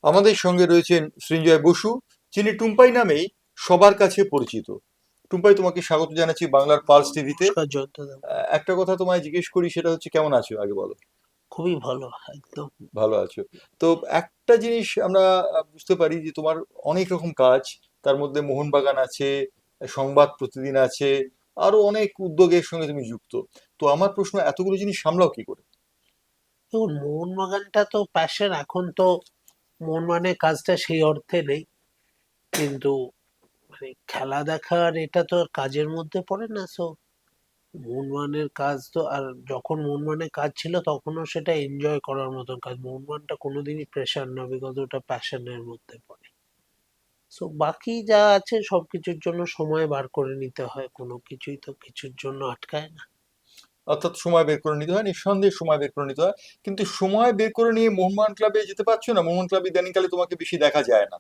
আমাদের সঙ্গে রয়েছেন সৃঞ্জয় বসু, যিনি টুম্পাই নামেই সবার কাছে পরিচিত। টুম্পাই, তোমাকে স্বাগত জানাচ্ছি বাংলার পালস টিভিতে। নমস্কার জয়ন্ত দা। একটা কথা তোমায় জিজ্ঞেস করি, সেটা হচ্ছে কেমন আছো আগে বলো। খুবই ভালো, একদম। ভালো আছো? তো একটা জিনিস আমরা বুঝতে পারি যে তোমার অনেক রকম কাজ, তার মধ্যে মোহনবাগান আছে, সংবাদ প্রতিদিন আছে, আরো অনেক উদ্যোগের সঙ্গে তুমি যুক্ত। তো আমার প্রশ্ন, এতগুলো জিনিস সামলাও কি করে? দেখুন, মোহনবাগানটা তো প্যাশন। এখন তো মোহনবাগানের কাজটা সেই অর্থে নেই, কিন্তু মানে খেলা দেখার এটা তো আর কাজের মধ্যে পড়ে না। সো মোহনবাগানের কাজ তো, আর যখন মোহনবাগানের কাজ ছিল তখনও সেটা এনজয় করার মতন কাজ। মোহনবাগানটা কোনোদিনই প্রেশার না, বিকজ ওটা প্যাশনের মধ্যে পড়ে। সো বাকি যা আছে সবকিছুর জন্য সময় বার করে নিতে হয়, কোনো কিছুই তো কিছুর জন্য আটকায় না। অর্থাৎ সময় বের করে নিতে হয়, নিঃসন্দেহে সময় বের করে নিতে হয়। কিন্তু সময় বের করে নিয়ে মোহনবাগান ক্লাবে যেতে পারছো না? মোহন ক্লাবে ইদানিংকালে তোমাকে বেশি দেখা যায় না।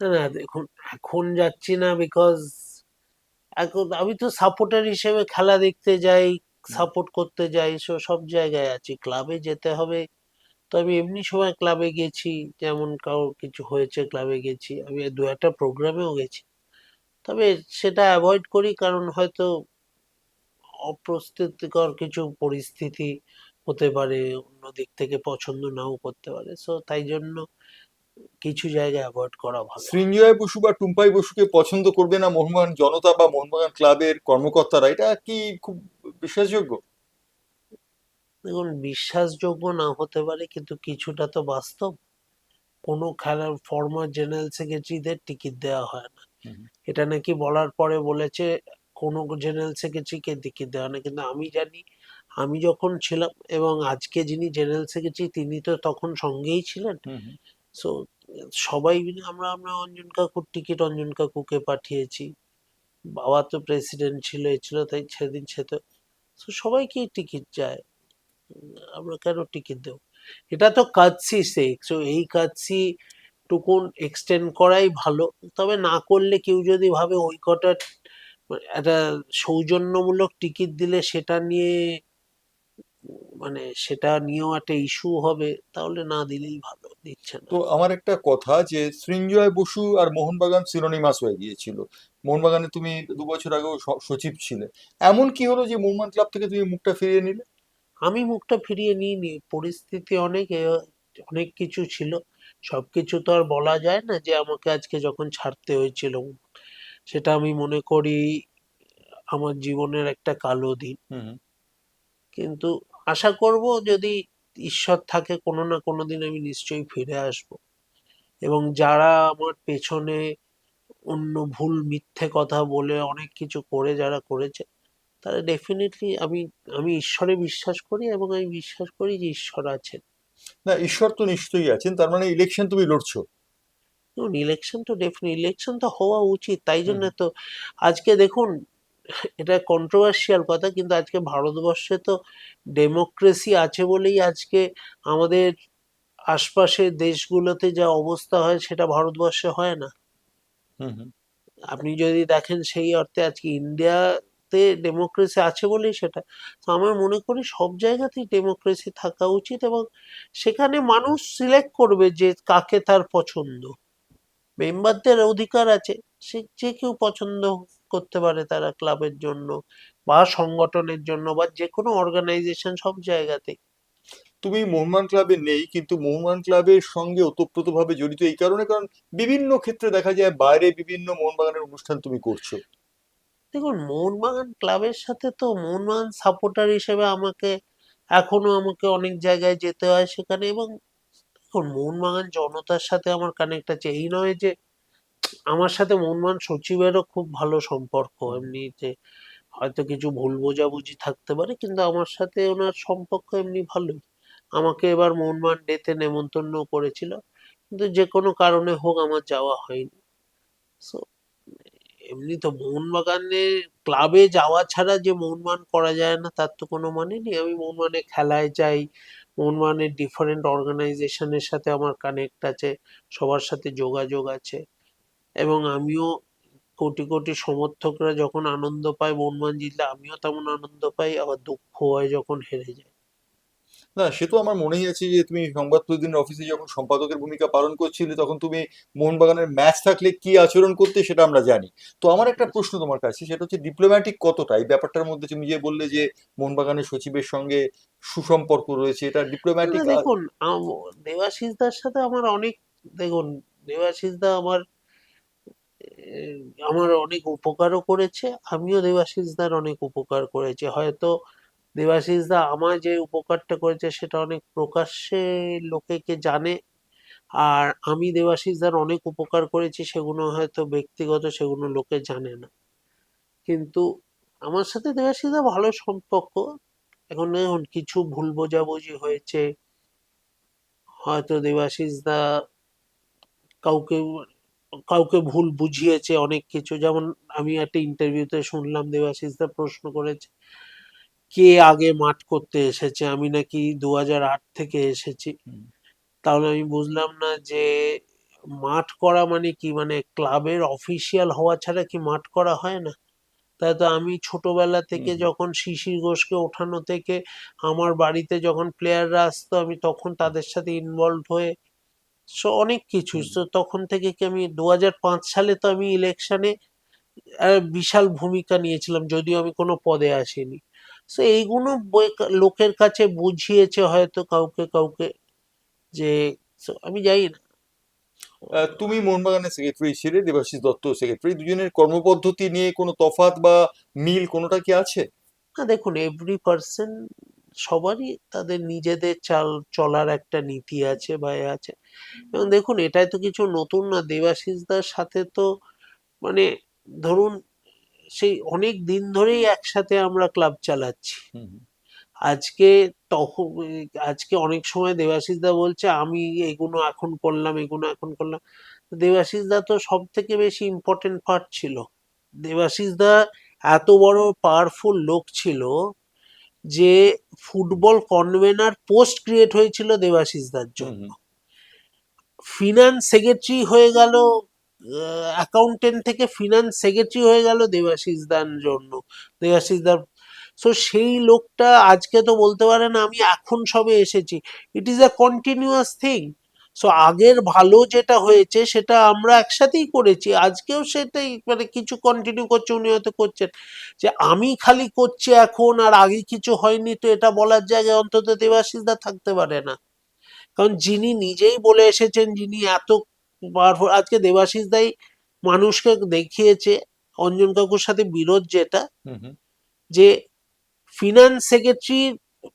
না না, দেখুন, এখন যাচ্ছি না বিকজ এখন আমি তো সাপোর্টার হিসেবে খেলা দেখতে যাই, সাপোর্ট করতে যাই। সব জায়গায় আছি, ক্লাবে যেতে হবে। তো আমি এমনি সময় ক্লাবে গেছি, যেমন কারোর কিছু হয়েছে ক্লাবে গেছি। আমি দু একটা প্রোগ্রামেও গেছি, তবে সেটা অ্যাভয়েড করি, কারণ হয়তো অপ্রস্তুতিকর কিছু পরিস্থিতি হতে পারে, অন্য দিক থেকে পছন্দ নাও করতে পারে। সো তাই জন্য কিছু জায়গা অ্যাভয়েড করা ভালো। সৃঞ্জয় বসু বা টুম্পাই বসুকে পছন্দ করবে না মোহনবাগান জনতা বা মোহনবাগান ক্লাবের কর্মকর্তারা, এটা কি খুব বিশ্বাসযোগ্য? দেখুন, বিশ্বাসযোগ্য না হতে পারে, কিন্তু কিছুটা তো বাস্তব। কোনো খেলার ফর্মার জেনারেল সেক্রেটারিদের টিকিট দেওয়া হয় না। হুম। এটা নাকি বলার পরে বলেছে কোনো জেনারেল সেক্রেটারিকে টিকিট দেওয়া না, কিন্তু আমি জানি, আমি যখন ছিলাম এবং আজকে যিনি জেনারেল সেক্রেটারি তিনি তো তখন সঙ্গেই ছিলেন। হুম হুম। সো সবাই মিলে আমরা আমরা অঞ্জন কাকুর টিকিট অঞ্জন কাকুকে পাঠিয়েছি। বাবা তো প্রেসিডেন্ট ছিল, এ ছিল, তাই সেদিন সে তো, so সবাইকেই টিকিট যায়। আমরা কেন টিকিট দেবো? এটা তো কাচ্ছি সেক, সো এই কাচ্ছি টুকুন এক্সটেন্ড করাই ভালো। তবে না করলে, কেউ যদি ভাবে ওই কটা একটা সৌজন্যমূলক টিকিট দিলে সেটা নিয়ে, মানে সেটা নিয়েও একটা ইস্যু হবে, তাহলে না দিলেই ভালো, দিচ্ছে না। তো আমার একটা কথা, যে সৃঞ্জয় বসু আর মোহনবাগান সিনোনিমাস হয়ে গিয়েছিল। মোহনবাগানে তুমি 2 বছর আগেও সচিব ছিলে। এমন কি হলো যে মোহনবাগান ক্লাব থেকে তুমি মুখটা ফিরিয়ে নিলে? আমি মুখটা ফিরিয়ে নিইনি, পরিস্থিতি অনেক অনেক কিছু ছিল। সবকিছু তো আর বলা যায় না, যে আমাকে আজকে যখন ছাড়তে হয়েছিল, সেটা আমি মনে করি আমার জীবনের একটা কালো দিন। হুম হুম। কিন্তু আশা করব, যদি ঈশ্বর থাকে, কোনো না কোনো দিন আমি নিশ্চয়ই ফিরে আসব। এবং যারা আমার পেছনে অন্য ভুল মিথ্যে কথা বলে অনেক কিছু করে যারা করেছে, তারা ডেফিনেটলি, আমি ঈশ্বরে বিশ্বাস করি, এবং আমি বিশ্বাস করি যে ঈশ্বর আছেন। না, ঈশ্বর তো নিশ্চয়ই আছেন, তার মানে ইলেকশন তুমি লড়ছো। ইলেকশন তো ডেফিনেটলি, ইলেকশন তো হওয়া উচিত, তাই হুম জন্য হুম। তো আজকে দেখুন, এটা কন্ট্রোভার্সিয়াল কথা, কিন্তু আজকে ভারতবর্ষে তো ডেমোক্রেসি আছে বলেই আজকে আমাদের আশপাশের দেশগুলোতে যা অবস্থা হয় সেটা ভারতবর্ষে হয় না। হুম হুম। আপনি যদি দেখেন, সেই অর্থে আজকে ইন্ডিয়াতে ডেমোক্রেসি আছে বলেই সেটা। তো আমার মনে করি সব জায়গাতেই ডেমোক্রেসি থাকা উচিত, এবং সেখানে মানুষ সিলেক্ট করবে যে কাকে তার পছন্দ। মেম্বারদের অধিকার আছে, সে যে কেউ পছন্দ করতে পারে, তারা ক্লাবের জন্য বা সংগঠনের জন্য বা যে কোনো অর্গানাইজেশন, সব জায়গাতে। তুমি মোহনবাগান ক্লাবে নেই, কিন্তু মোহনবাগান ক্লাবের সঙ্গে ওতপ্রোতভাবে জড়িত এই কারণে, কারণ বিভিন্ন ক্ষেত্রে দেখা যায় বাইরে বিভিন্ন মোহনবাগানের অনুষ্ঠান তুমি করছো। দেখুন, মোহনবাগান ক্লাবের সাথে তো মোহনবাগান সাপোর্টার হিসেবে এখনো আমাকে অনেক জায়গায় যেতে হয় সেখানে। এবং দেখুন, মোহনবাগান জনতার সাথে আমার কানেক্ট আছে, এই নয় যে আমার সাথে মোহনবাগান সচিবেরও খুব ভালো সম্পর্ক, এমনি যে হয়তো কিছু ভুল বোঝাবুঝি থাকতে পারে, কিন্তু আমার সাথে ওনার সম্পর্ক এমনি ভালোই। আমাকে এবার মোহনবাগান ডেতে নেমন্তন্ন করেছিল, কিন্তু যে কোনো কারণে হোক আমার যাওয়া হয়নি। সো এমনি তো মোহনবাগানের ক্লাবে যাওয়া ছাড়া যে মোহনবাগান করা যায় না, তার তো কোনো মানে নেই। আমি মোহনবাগানের খেলায় যাই, মোহনবাগানের ডিফারেন্ট অর্গানাইজেশনের সাথে আমার কানেক্ট আছে, সবার সাথে যোগাযোগ আছে। এবং আমিও, কোটি কোটি সমর্থকরা যখন আনন্দ পায় মোহনবাগান জিতলে, আমিও তেমন আনন্দ পাই, আবার দুঃখ হয় যখন হেরে যায়। না, সে তো আমার মনেই আছে যে তুমি সংবাদ প্রতিদিনের অফিসে যখন সম্পাদকের ভূমিকা পালন করছিলে তখন তুমি মোহনবাগানের ম্যাচ থাকলে কি আচরণ করতে সেটা আমরা জানি। তো আমার একটা প্রশ্ন তোমার কাছে, সেটা হচ্ছে ডিপ্লোম্যাটিক কতটা এই ব্যাপারটার মধ্যে? তুমি যে বললে যে মোহনবাগানের সচিবের সঙ্গে সুসম্পর্ক রয়েছে, এটা না ডিপ্লোম্যাটিক? দেখুন, দেবাশিস দার সাথে আমার অনেক, দেখুন, দেবাশিস দা আমার অনেক উপকারও করেছে, আমিও দেবাশিস দার অনেক উপকার করেছি। হয়তো দেবাশিস দা আমার যে উপকারটা করেছে সেটা অনেক প্রকাশ্যে লোকেকে জানে, আর আমি দেবাশিস দার অনেক উপকার করেছি সেগুলো হয়তো ব্যক্তিগত, সেগুলো লোকে জানে না। কিন্তু আমার সাথে দেবাশিস দা ভালো সম্পর্ক। এখন দেখুন, কিছু ভুল বোঝাবুঝি হয়েছে, হয়তো দেবাশিস দা কাউকে কাউকে ভুল বুঝিয়েছে অনেক কিছু। যেমন আমি একটা ইন্টারভিউতে শুনলাম দেবাশিস দা প্রশ্ন করেছে কে আগে মাঠ করতে এসেছে, আমি নাকি 2008 থেকে এসেছি। তাহলে আমি বুঝলাম না যে মাঠ করা মানে কি, মানে ক্লাবের অফিসিয়াল হওয়া ছাড়া কি মাঠ করা হয় না? তাই তো আমি ছোটবেলা থেকে যখন শিশির ঘোষকে ওঠানো থেকে আমার বাড়িতে যখন প্লেয়াররা আসতো আমি তখন তাদের সাথে ইনভলভ হয়ে অনেক কিছু, তো তখন থেকে কি আমি 2005 সালে তো আমি ইলেকশনে বিশাল ভূমিকা নিয়েছিলাম, যদিও আমি কোনো পদে আসিনি। তো এইগুলো লোকের কাছে বুঝিয়েছে হয়তো কাউকে কাউকে, যে আমি জানি না। তুমি মোহনবাগানের সেক্রেটারি ছিলে, দেবাশিস দত্ত সেক্রেটারি, দুজনের কর্মপদ্ধতি নিয়ে কোনো তফাৎ বা মিল কোনোটা কি আছে? না দেখুন, এভরি পার্সন, সবারই তাদের নিজেদের চলার একটা নীতি আছে বা এ আছে। এবং দেখুন, এটাই তো কিছু নতুন না। দেবাশিস দার সাথে তো মানে ধরুন সেই অনেক দিন ধরেই একসাথে আমরা ক্লাব চালাচ্ছি। হুম হুম আজকে তখন আজকে অনেক সময় দেবাশিস দা বলছে আমি এগুলো এখন করলাম, এগুলো এখন করলাম। দেবাশিস দা তো সব থেকে বেশি ইম্পর্টেন্ট পার্ট ছিল। দেবাশিস দা এত বড় পাওয়ারফুল লোক ছিল যে ফুটবল কনভেনার পোস্ট ক্রিয়েট হয়েছিল দেবাশিস দার হুম জন্য। হুম ফিনান্স সেক্রেটারি হয়ে গেল, অ্যাকাউন্টেন্ট থেকে ফিনান্স সেক্রেটারি হয়ে গেল দেবাশিস দার জন্য। দেবাশিস দার, সো সেই লোকটা আজকে তো বলতে পারে না আমি এখন সবে এসেছি। It is a continuous thing. So আগের ভালো যেটা হয়েছে সেটা আমরা একসাথেই করেছি, আজকেও সেটাই, মানে কিছু কন্টিনিউ করছে, উনি হয়তো করছেন। যে আমি খালি করছি এখন আর আগে কিছু হয়নি, তো এটা বলার জায়গায় অন্তত দেবাশিস দা থাকতে পারে না। কারণ যিনি নিজেই বলে এসেছেন, যিনি এত পাওয়ারফুল, আজকে দেবাশিস দাই মানুষকে দেখিয়েছে অঞ্জন কাকুর সাথে বিরোধ যেটা, হুম হুম যে ফিনান্স সেক্রেটারির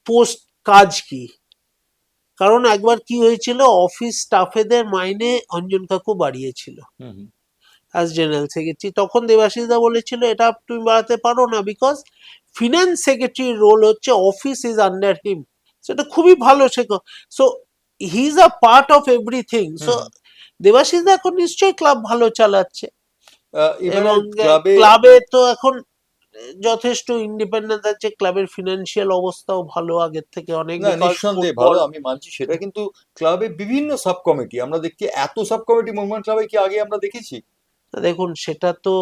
পোস্ট কাজ কি। কারণ একবার কি হয়েছিল, অফিস স্টাফেদের মাইনে অঞ্জন কাকু বাড়িয়েছিল hmm hmm as general secretary. তখন দেবাশিস দা বলেছিল এটা তুমি বাড়াতে পারো না, বিকজ ফিনান্স সেক্রেটারির রোল হচ্ছে অফিস ইজ আন্ডার হিম। সেটা খুবই ভালো শেখো। So he is a part of everything. Hmm so hmm. Debashish দা এখন নিশ্চয়ই ক্লাব ভালো চালাচ্ছে। এবারে এবং ক্লাবে ক্লাবে তো এখন যথেষ্ট ইন্ডিপেন্ডেন্স আছে, ক্লাবের ফিনান্সিয়াল অবস্থাও ভালো আগের থেকে অনেক, না, বিকজ নিঃসন্দেহে ভালো, ফুটবল। আমি মানছি সেটা, কিন্তু ক্লাবে বিভিন্ন সাব কমিটি আমরা দেখছি, এত সাব কমিটি মোহনবাগান ক্লাবে কি আগে আমরা দেখেছি? দেখুন সেটা তো,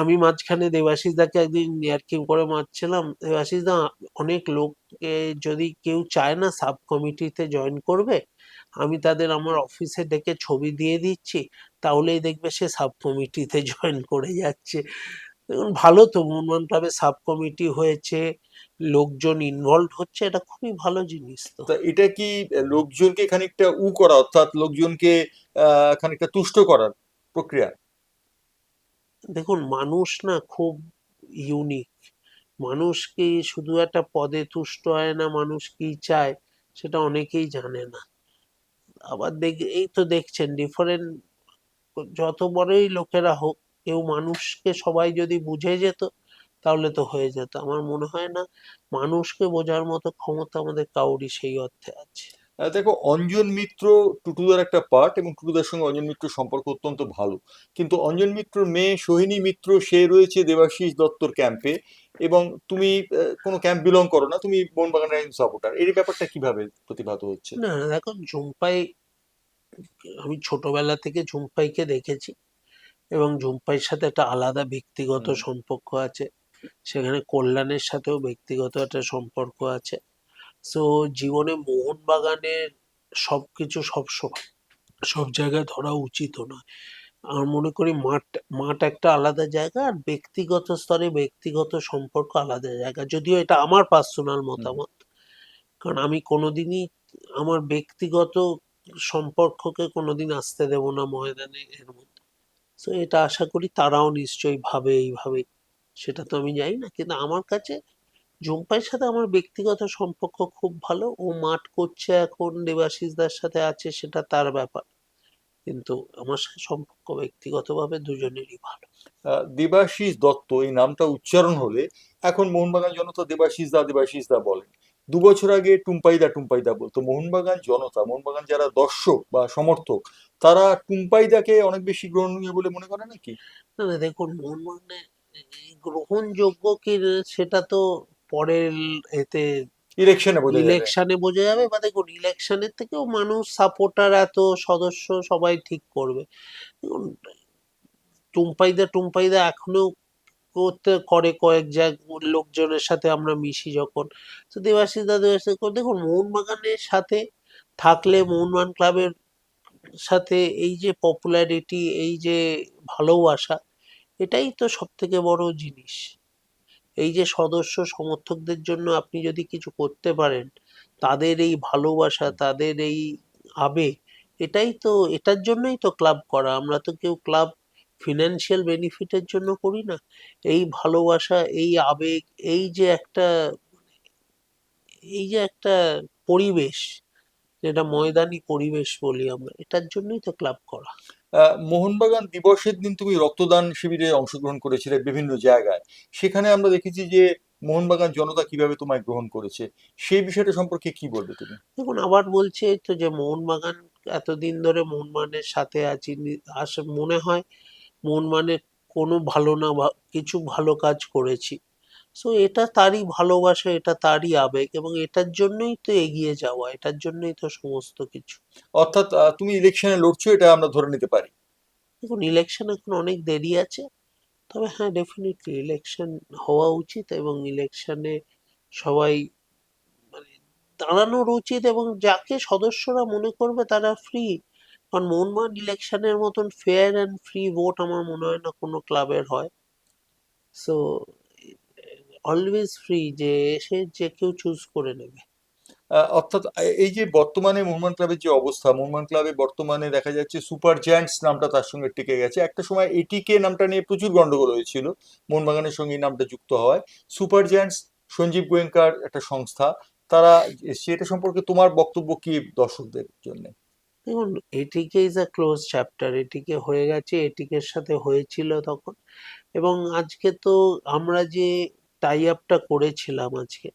আমি মাঝখানে দেবাশিস দাকে একদিন ইয়ার্কি করে মারছিলাম, দেবাশিস দা অনেক লোককে যদি কেউ চায় না সাব কমিটিতে জয়েন করবে, আমি তাদের আমার অফিসে ডেকে ছবি দিয়ে দিচ্ছি, তাহলেই দেখবে সে সাব কমিটিতে জয়েন করে যাচ্ছে। দেখুন ভালো তো, মোহনবাগান ক্লাবে সাব কমিটি হয়েছে, লোকজন ইনভলভ হচ্ছে, এটা খুবই ভালো জিনিস তো। তা এটা কি লোকজনকে খানিকটা করা, অর্থাৎ লোকজনকে খানিকটা তুষ্ট করার প্রক্রিয়া? দেখুন মানুষ না খুব ইউনিক। মানুষ কি শুধু একটা পদে তুষ্ট হয় না, মানুষ কি চায় সেটা অনেকেই জানে না। আবার এই তো দেখছেন ডিফারেন্ট, যত বড়ই লোকেরা হোক, কেউ মানুষকে সবাই যদি বুঝে যেত তাহলে তো হয়ে যেত। আমার মনে হয় না মানুষকে বোঝার মতো ক্ষমতা আমাদের কাউরই সেই অর্থে আছে। দেখো, অঞ্জন মিত্র টুটুদার একটা পার্ট, এবং টুটুদার সঙ্গে অঞ্জন মিত্র সম্পর্ক অত্যন্ত ভালো, কিন্তু অঞ্জন মিত্রর মেয়ে সোহিনী মিত্র সে রয়েছে দেবাশিস দত্তর ক্যাম্পে, এবং তুমি কোনো ক্যাম্প বিলং করো না, তুমি মোহনবাগানের একজন সাপোর্টার, এই ব্যাপারটা কিভাবে প্রতিভাত হচ্ছে? না দেখো, ঝুম্পাই, আমি ছোটবেলা থেকে ঝুম্পাইকে দেখেছি এবং ঝুম্পাইয়ের সাথে একটা আলাদা ব্যক্তিগত হুম সম্পর্ক আছে। সেখানে কল্যাণের সাথেও ব্যক্তিগত একটা সম্পর্ক আছে। সো জীবনে মোহনবাগানের সবকিছু সব জায়গায় ধরা উচিত নয়। আমার মনে করি মাঠ মাঠ একটা আলাদা জায়গা, আর ব্যক্তিগত স্তরে ব্যক্তিগত সম্পর্ক আলাদা জায়গা, যদিও এটা আমার পার্সোনাল হুম। মতামত। কারণ আমি কোনোদিনই আমার ব্যক্তিগত সম্পর্ককে কোনোদিন আসতে দেব না ময়দানে এর মধ্যে। সো এটা আশা করি তারাও নিশ্চয়ই ভাবে এইভাবে, সেটা তো আমি জানি না, কিন্তু আমার কাছে জুম্পাইয়ের সাথে আমার ব্যক্তিগত সম্পর্ক খুব ভালো। ও মাঠ করছে এখন, দেবাশিস দার সাথে আছে, সেটা তার ব্যাপার, কিন্তু আমার সাথে সম্পর্ক ব্যক্তিগতভাবে দুজনেরই ভালো। দেবাশিস দত্ত এই নামটা উচ্চারণ হলে এখন মোহনবাগান জনতা দেবাশিস দা বলেন। 2 বছর আগে টুম্পাইদা বলতো। মোহনবাগান জনতা, মোহনবাগান যারা দর্শক বা সমর্থক, তারা টুম্পাইদাকে অনেক বেশি গ্রহণীয় বলে মনে করে নাকি? না না, দেখুন মোহনবাগানে গ্রহণযোগ্য কি না সেটা তো পরের এতে ইলেকশনে বোঝা যাবে। ইলেকশনে বোঝা যাবে, বা দেখুন ইলেকশনের থেকেও মানুষ সাপোর্টার এত সদস্য সবাই ঠিক করবে। দেখুন টুম্পাইদা এখনো করতে করে কয়েক লোকজনের সাথে আমরা মিশি যখন। তো দেবাশিস দা দেখুন মোহনবাগানের সাথে থাকলে, মোহনবাগান ক্লাবের সাথে এই যে পপুলারিটি, এই যে ভালোবাসা, এটাই তো সব থেকে বড় জিনিস। এই যে সদস্য সমর্থকদের জন্য আপনি যদি কিছু করতে পারেন, তাদের এই ভালোবাসা, তাদের এই আবেগ, এটাই তো, এটার জন্যই তো ক্লাব করা। আমরা তো কেউ ক্লাব ফিনান্সিয়াল বেনিফিটের জন্য করি না। এই ভালোবাসা, এই আবেগ, এই যে একটা, এই যে একটা পরিবেশ, যেটা ময়দানি পরিবেশ বলি আমরা, এটার জন্যই তো ক্লাব করা। মোহনবাগান দিবসের দিন তুমি রক্তদান শিবিরে অংশগ্রহণ করেছিলে বিভিন্ন জায়গায়। সেখানে আমরা দেখেছি যে মোহনবাগান জনতা কিভাবে তোমায় গ্রহণ করেছে। সেই বিষয়টা সম্পর্কে কি বলবে তুমি? দেখুন আবার বলছি, এই তো যে মোহনবাগান এতদিন ধরে মোহনবাগানের সাথে আছি, মনে হয় মোহনবাগানের কোনো ভালো না কিছু ভালো কাজ করেছি। সো এটা তারই ভালোবাসা, এটা তারই আবেগ, এবং এটার জন্যই তো এগিয়ে যাওয়া, এটার জন্যই তো সমস্ত কিছু। অর্থাৎ তুমি ইলেকশনে লড়ছো, এটা আমরা ধরে নিতে পারি। দেখুন ইলেকশন এখন অনেক দেরি আছে, তবে হ্যাঁ ডেফিনেটলি ইলেকশন হওয়া উচিত, এবং ইলেকশনে সবাই মানে দাঁড়ানোর উচিত, এবং যাকে সদস্যরা মনে করবে তারা ফ্রি। কারণ মোহনবাগান ইলেকশনের মতন ফেয়ার অ্যান্ড ফ্রি ভোট আমার মনে হয় না কোনো ক্লাবের হয়। সো অলওয়েজ ফ্রি, যে এসে যে কেউ চুজ করে নেবে। অর্থাৎ এই যে বর্তমানে মোহনবাগান ক্লাবের যে অবস্থা, মোহনবাগান ক্লাবে বর্তমানে দেখা যাচ্ছে সুপার জায়ান্টস নামটা তার সঙ্গে টিকে গেছে। একটা সময় এটিকে নামটা নিয়ে প্রচুর গন্ডগোল হয়েছিল মোহনবাগানের সঙ্গে এই নামটা যুক্ত হওয়ায়। সুপার জায়ান্টস সঞ্জীব গোয়েঙ্কার একটা সংস্থা, তারা, সেটা সম্পর্কে তোমার বক্তব্য কি দর্শকদের জন্য? দেখুন এটিকে ইজ আ ক্লোজ চ্যাপ্টার, এটিকে হয়ে গেছে, এটিকের সাথে হয়েছিল তখন, এবং আজকে তো আমরা যে টাই আপটা করেছিলাম আজকে,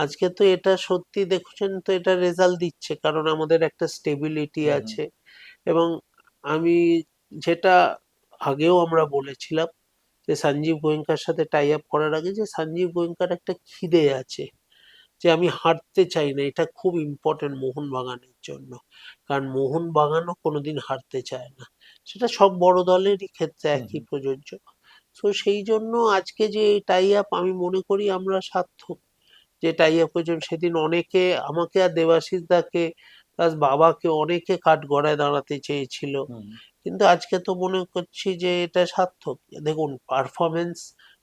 আজকে তো এটা সত্যি দেখছেন তো এটা রেজাল্ট দিচ্ছে, কারণ আমাদের একটা স্টেবিলিটি হুম, হুম। আছে। এবং আমি যেটা আগেও আমরা বলেছিলাম, যে সঞ্জীব গোয়েঙ্কার সাথে টাই আপ করার আগে, যে সঞ্জীব গোয়েঙ্কার একটা খিদে আছে, যে আমি হারতে চাই না, এটা খুব ইম্পর্টেন্ট মোহনবাগানের জন্য। কারণ মোহনবাগানও কোনোদিন হারতে চায় না, সেটা সব বড় দলেরই ক্ষেত্রে হুম, একই হুম। প্রযোজ্য। তো সেই জন্য আজকে যে টাই আপ, আমি মনে করি আমরা সার্থক যে টাই আপ করেছেন। সেদিন অনেকে আমাকে আর দেবাশিস দাকে প্লাস বাবাকে অনেকে কাঠগড়ায় দাঁড়াতে চেয়েছিল, হুম। কিন্তু আজকে তো মনে করছি যে এটা সার্থক। দেখুন পারফরমেন্স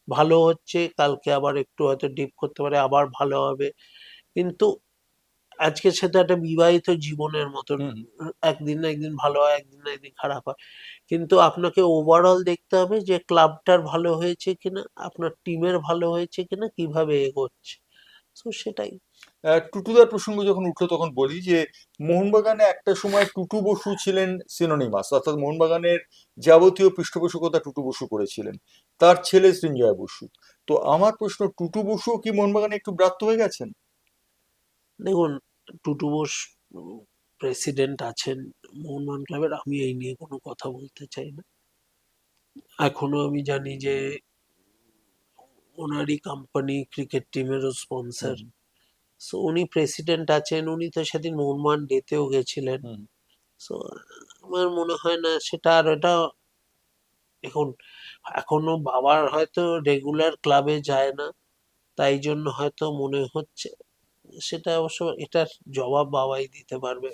ভালো হচ্ছে, কালকে আবার একটু হয়তো ডিপ করতে পারে, আবার ভালো হবে, কিন্তু আজকে সেটা একটা বিবাহিত জীবনের মতন। হুম। একদিন না একদিন ভালো হয়, একদিন না একদিন খারাপ হয়, কিন্তু আপনাকে ওভারঅল দেখতে হবে যে ক্লাবটার ভালো হয়েছে কিনা, আপনার টিমের ভালো হয়েছে কিনা, কিভাবে এগোচ্ছে। তো সেটাই। টুটুদার প্রসঙ্গ যখন উঠলো তখন বলি যে মোহনবাগানে একটা সময় টুটু বসু ছিলেন সিনোনিমাস, অর্থাৎ মোহনবাগানের যাবতীয় পৃষ্ঠপোষকতা টুটু বসু করেছিলেন, তার ছেলে সৃঞ্জয় বসু। তো আমার প্রশ্ন, টুটু বসু কি মোহনবাগানে একটু ব্রাত্য হয়ে গেছেন? দেখুন টুটু বোস প্রেসিডেন্ট আছেন মোহনবাগান ক্লাবের, আমি এই নিয়ে কোনো কথা বলতে চাই না। এখনো আমি জানি যে ওনারই কোম্পানি ক্রিকেট টিমেরও স্পন্সর। হুম, সো উনি প্রেসিডেন্ট আছেন, উনি তো সেদিন মোহনবাগান ডেতেও গেছিলেন। হুম। সো আমার মনে হয় না সেটা, আর এটা এখন এখনো বাবার হয়তো রেগুলার ক্লাবে যায় না, তাই জন্য হয়তো মনে হচ্ছে, সেটা অবশ্য এটার জবাব বাবাই দিতে পারবে,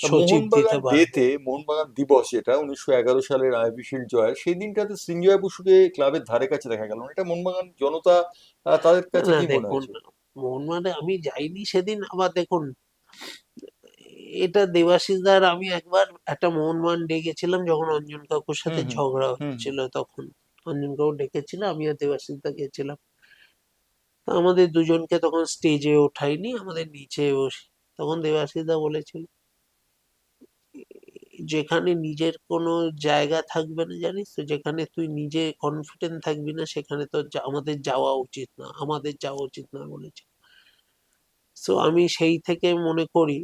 সচিব দিতে মোহনবাগান পারবে। ডেতে, মোহনবাগান দিবস, যেটা 1911 সালের আইভি শিল্ড জয়, সেই দিনটাতে সৃঞ্জয় বসুকে ক্লাবের ধারে কাছে দেখা গেল না। এটা মোহনবাগান জনতা, তাদের না কাছে না কি মনে দেখুন, হয়েছে? মোহনবাগানে আমি যাইনি সেদিন। আবার দেখুন, এটা দেবাশিস দার, আমি একবার একটা মোহনবাগান ডেকেছিলাম যখন অঞ্জন কাকুর হুম সাথে হুম ঝগড়া হুম হচ্ছিল, তখন অঞ্জন কাকু ডেকেছিল, আমি আর দেবাশিস দা গেছিলাম। তা আমাদের দুজনকে তখন স্টেজে ওঠায়নি, আমাদের নিচে বসে। তখন দেবাশিস দা বলেছিল, যেখানে নিজের কোনো জায়গা থাকবে না, জানিস তো, যেখানে তুই নিজে কনফিডেন্ট থাকবি না, সেখানে তো আমাদের যাওয়া উচিত না, আমাদের যাওয়া উচিত না বলেছে। সো আমি সেই থেকে মনে করি,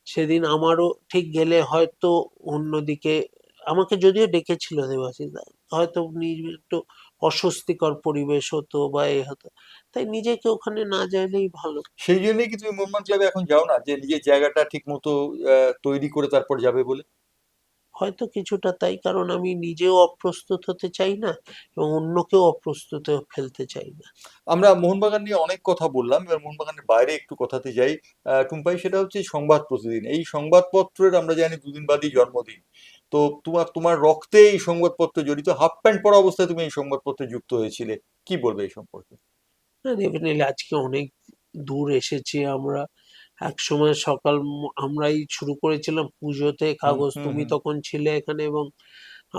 সেদিন আমারও ঠিক গেলে হয়তো অন্যদিকে, আমাকে যদিও ডেকেছিল দেবাশিস দা, হয়তো নিজে একটু অস্বস্তিকর পরিবেশ হতো বা এ হতো, তাই নিজেকে ওখানে না যাইলেই ভালো। সেই জন্যই কি তুমি মোহনবাগান ক্লাবে এখন যাও না, যে নিজের জায়গাটা ঠিক মতো তৈরি করে তারপর যাবে বলে? হয়তো কিছুটা তাই, কারণ আমি নিজেও অপ্রস্তুত হতে চাই না এবং অন্যকেও অপ্রস্তুত ফেলতে চাই না। আমরা মোহনবাগান নিয়ে অনেক কথা বললাম, এবার মোহনবাগানের বাইরে একটু কথাতে যাই। টুম্পাই, সেটা হচ্ছে সংবাদ প্রতিদিন। এই সংবাদপত্রের আমরা জানি দুদিন বাদই জন্মদিন। তো তোমার তোমার রক্তে এই সংবাদপত্র জড়িত, হাফ প্যান্ট পরা অবস্থায় তুমি এই সংবাদপত্রে যুক্ত হয়েছিলে, কি বলবে এই সম্পর্কে? না, ডেফিনেটলি আজকে অনেক দূর এসেছি আমরা। একসময় সকাল আমরাই শুরু করেছিলাম পুজোতে হুম কাগজ, হুম তুমি হুম তখন ছিলে এখানে, এবং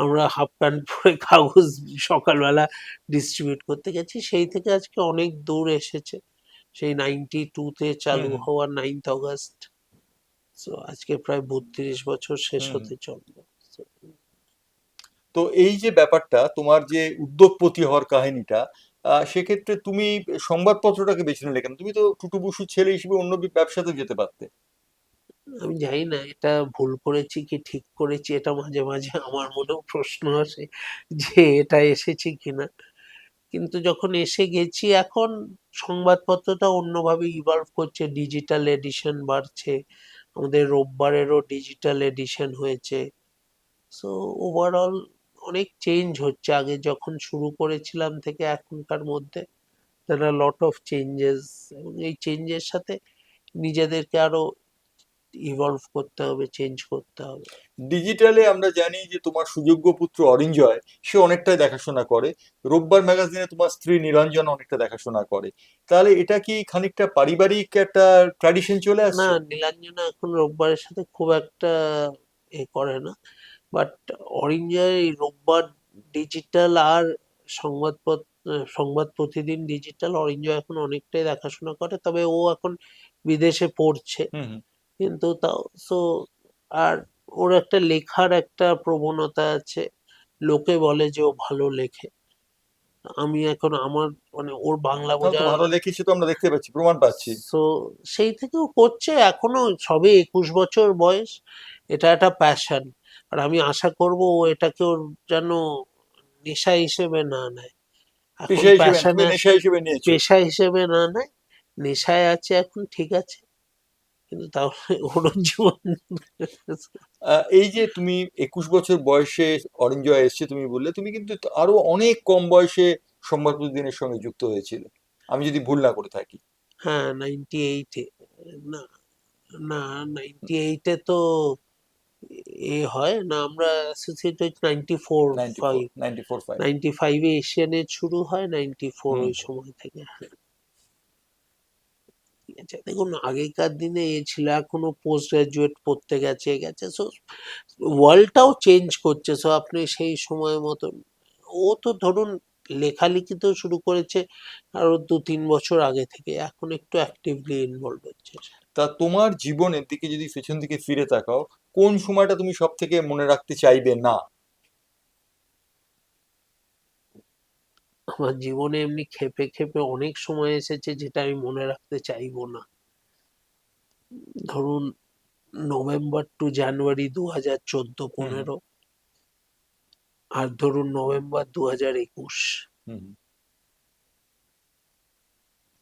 আমরা হাফ প্যান্ট পরে কাগজ সকালবেলা ডিস্ট্রিবিউট করতে গেছি। সেই থেকে আজকে অনেক দূর এসেছে। সেই 92 তে হুম চালু হুম হওয়া 9th অগস্ট। সো আজকে প্রায় 32 বছর শেষ হুম হুম। হতে চললো। So, তো এই যে ব্যাপারটা, তোমার যে উদ্যোগপতি হওয়ার কাহিনীটা, সেক্ষেত্রে তুমি সংবাদপত্রটাকে বেছে নিলে কেন? তুমি তো টুটু বসুর ছেলে হিসেবে অন্য ব্যবসাতেও যেতে পারতে। আমি জানি না এটা ভুল করেছি কি ঠিক করেছি, এটা মাঝে মাঝে আমার মনেও প্রশ্ন আসে যে এটা এসেছে কিনা। কিন্তু যখন এসে গেছি, এখন সংবাদপত্রটা অন্যভাবে ইভলভ করছে, ডিজিটাল এডিশন বাড়ছে, আমাদের রোববারেরও ডিজিটাল এডিশন হয়েছে। সো ওভারঅল অনেক চেঞ্জ হচ্ছে আগে যখন শুরু করেছিলাম থেকে এখনকার মধ্যে। there are lot of changes, এবং এই চেঞ্জের সাথে নিজেদেরকে আরো ইভলভ করতে হবে, চেঞ্জ করতে হবে। ডিজিটালে আমরা জানি যে তোমার সুযোগ্য পুত্র অরিঞ্জয়, সে অনেকটাই দেখাশোনা করে। রোববার ম্যাগাজিনে তোমার স্ত্রী নিরঞ্জন অনেকটা দেখাশোনা করে। তাহলে এটা কি খানিকটা পারিবারিক একটা ট্র্যাডিশন চলে না, আসছে? নীলাঞ্জনা এখন রোববারের সাথে খুব একটা এ করে না, বাট অরিঞ্জয় এই রোববার ডিজিটাল আর সংবাদ প্রতিদিন ডিজিটাল, অরিঞ্জয় এখন অনেকটাই দেখাশোনা করে। তবে ও এখন বিদেশে পড়ছে, হুম হুম। কিন্তু তাও সো, আর ওর একটা লেখার একটা প্রবণতা আছে, লোকে বলে যে ও ভালো লেখে। আমি এখন আমার, মানে ওর বাংলা তাও তো বোঝার, ভালো লেখেছে, তো আমরা দেখতে পাচ্ছি, প্রমাণ পাচ্ছি। সো সেই থেকেও করছে, এখনো সবে 21 বছর বয়স, এটা একটা প্যাশন। আর আমি আশা করব ও এটাকে ওর যেন নেশা হিসেবে না নেয়। এখন পেশা হিসেবে, তুমি প্যাশনে, নেশা হিসেবে নিয়েছো। পেশা হিসেবে না নেয়, নেশায় আছে এখন, ঠিক আছে, কিন্তু তাহলে ওর জীবন। এই যে তুমি 21 বছর বয়সে অরিঞ্জয় এসছে তুমি বললে, তুমি কিন্তু আরো অনেক কম বয়সে সংবাদ প্রতিদিনের সঙ্গে যুক্ত হয়েছিলে, আমি যদি ভুল না করে থাকি। হ্যাঁ, 98-এ। না না, 98-এ তো হয় না, আমরা অ্যাসোসিয়েট হয়েছি 94 94, ফাইভ 94, 5। 95-এ এশিয়ানেট শুরু হয়, 94 হুম। ওই সময় থেকে। হ্যাঁ, ঠিক আছে। দেখুন আগেকার দিনে এ ছিল, এখনো পোস্ট গ্রাজুয়েট পড়তে গেছে গেছে, সো ওয়ার্ল্ডটাও চেঞ্জ করছে। সো আপনি সেই সময় মতন, ও তো ধরুন লেখালেখি তো শুরু করেছে আরো 2-3 বছর আগে থেকে, এখন একটু অ্যাক্টিভলি ইনভলভ হচ্ছে। তা তোমার জীবনের দিকে যদি পেছন দিকে ফিরে তাকাও, কোন সময়টা তুমি সব থেকে মনে রাখতে চাইবে না? আমার জীবনে এমনি ক্ষেপে ক্ষেপে অনেক সময় এসেছে যেটা আমি মনে রাখতে চাইবো না। ধরুন নভেম্বর টু জানুয়ারি 2014-15, হুম আর ধরুন নভেম্বর 2021, হুম।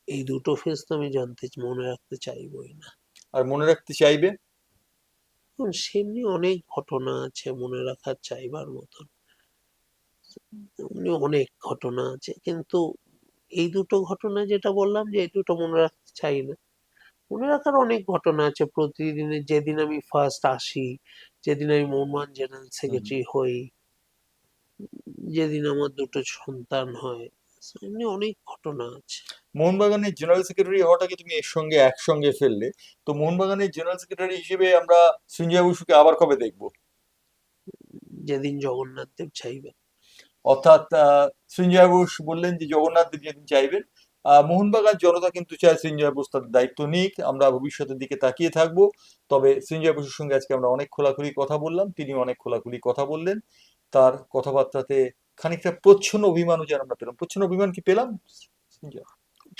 এই দুটো ফেজ তো আমি মনে রাখতে চাইবই না। আর মনে রাখতে চাইবে? এবং সেমনি অনেক ঘটনা আছে মনে রাখার চাইবার মতন, এমনি অনেক ঘটনা আছে, কিন্তু এই দুটো ঘটনা যেটা বললাম যে এই দুটো মনে রাখতে চাই না। মনে রাখার অনেক ঘটনা আছে প্রতিদিনের। যেদিন আমি ফার্স্ট আসি, যেদিন আমি মোহনবাগান জেনারেল হুম। সেক্রেটারি হই, যেদিন আমার দুটো সন্তান হয়, এমনি অনেক ঘটনা আছে। মোহনবাগানের জেনারেল সেক্রেটারি হওয়াটাকে তুমি এর সঙ্গে একসঙ্গে ফেললে, তো মোহনবাগানের জেনারেল সেক্রেটারি হিসেবে আমরা সঞ্জয় বসুকে আবার কবে দেখবো? যেদিন জগন্নাথ দেব চাইবেন। অর্থাৎ সৃঞ্জয় বোস বললেন যে জগন্নাথ দেব যেদিন চাইবেন। মোহনবাগান জনতা কিন্তু চায় সৃঞ্জয় বোস তার দায়িত্ব নিক, আমরা ভবিষ্যতের দিকে তাকিয়ে থাকবো। তবে সৃঞ্জয় বোসের সঙ্গে আজকে আমরা অনেক খোলাখুলি কথা বললাম, তিনি অনেক খোলাখুলি কথা বললেন। তার কথাবার্তাতে খানিকটা প্রচ্ছন্ন অভিমানও যেন আমরা পেলাম। প্রচ্ছন্ন অভিমান কি পেলাম সৃঞ্জয়?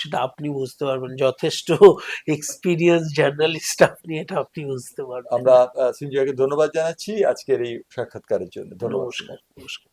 সেটা আপনি বুঝতে পারবেন, যথেষ্ট এক্সপিরিয়েন্স জার্নালিস্ট আপনি, এটা আপনি বুঝতে পারবেন। আমরা সৃঞ্জয়কে ধন্যবাদ জানাচ্ছি আজকের এই সাক্ষাৎকারের জন্য। ধন্যবাদ নমস্কার, সৃঞ্জয়। নমস্কার।